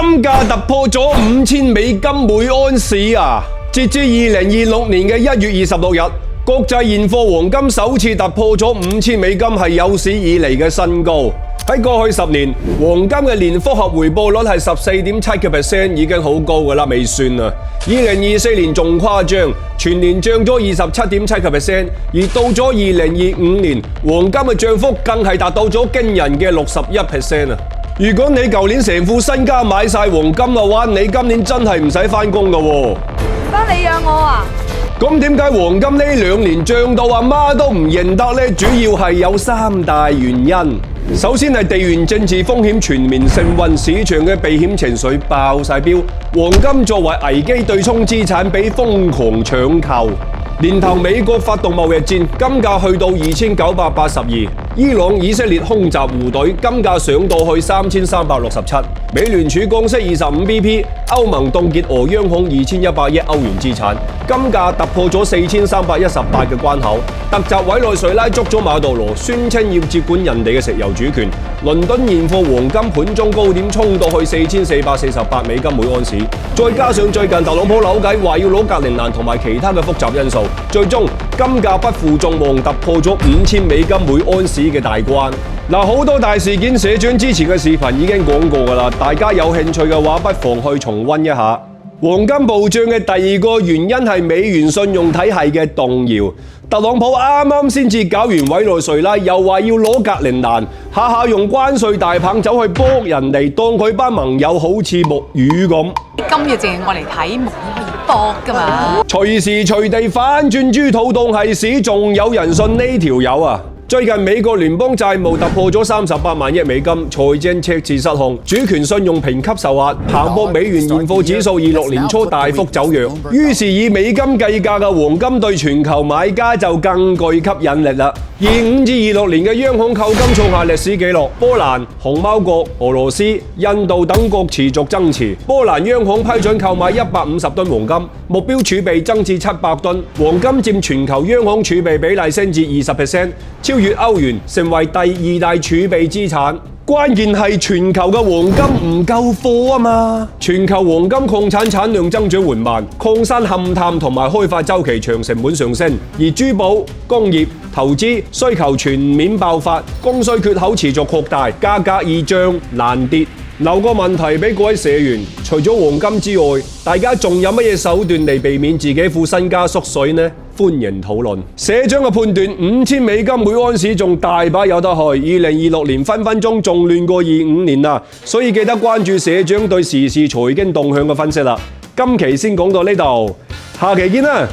金價突破咗5000美金每安士啊！截至2026年嘅1月26日，國際現貨黃金首次突破咗5000美金，係有史以嚟嘅新高。喺過去10年，黃金嘅年複合回報率係14.7%，已經好高㗎啦，未算啊。2024年仲誇張，全年漲咗27.7%，而到咗2025年，黃金嘅漲幅更係達到咗驚人嘅61%啊！如果你舊年成副身家買晒黃金嘅話，你今年真係唔使返工㗎喎。返你養我啊！咁點解黃金呢2年漲到阿媽都唔認得呢？主要係有3大原因。首先係地緣政治風險全面升溫，市場嘅避險情緒爆晒標，黃金作為危機對沖資產被瘋狂搶購。年頭美國發動貿易戰，金價去到2982，伊朗、以色列空襲互懟，金價上到去3367。美聯儲降息25 BP， 歐盟凍結俄央行2100億歐元資產，金價突破咗4318嘅關口。特襲委內瑞拉捉咗馬杜羅，宣稱要接管人哋嘅石油主權。倫敦現貨黃金盤中高點衝到去4448美金每安士，再加上最近特朗普扭計話要攞格陵蘭同埋其他嘅複雜因素，最終金價不負眾望突破咗5000美金每安士嘅大關。好多大事件社長之前嘅視頻已經講過㗎啦，大家有興趣嘅話，不妨去重溫一下。黃金暴漲嘅第二個原因係美元信用體系嘅動搖。特朗普啱啱先至搞完委內瑞拉，又話要攞格陵蘭，下下用關稅大棒走去幫人哋，當佢班盟友好似木魚咁。金嘅淨係我嚟睇，木魚可以搏㗎嘛。隨時隨地反轉豬肚當係屎，仲有人信呢條友啊！最近美國聯邦債務突破咗38萬億美金，財政赤字失控，主權信用評級受壓，彭博美元現貨指數26年初大幅走弱，於是以美金計價嘅黃金對全球買家就更具吸引力啦。25至26年嘅央行購金創下歷史紀錄，波蘭、熊貓國、俄羅斯、印度等國持續增持。波蘭央行批准購買150噸黃金，目標儲備增至700噸，黃金佔全球央行儲備比例升至20%，超越歐元，成為第2大儲備資產。關鍵係全球嘅黃金唔夠貨啊嘛！全球黃金礦產產量增長緩慢，礦山勘探同埋開發週期長，成本上升，而珠寶、工業、投資需求全面爆發，供需缺口持續擴大，價格易漲難跌。留個問題俾各位社員，除咗黃金之外，大家仲有乜嘢手段嚟避免自己副身家縮水呢？歡迎討論。社長嘅判斷5000美金每安士仲大把有得去，2026年分分鐘仲亂過25年啦，所以記得關注社長對時事財經動向嘅分析啦。今期先講到呢度，下期見啦！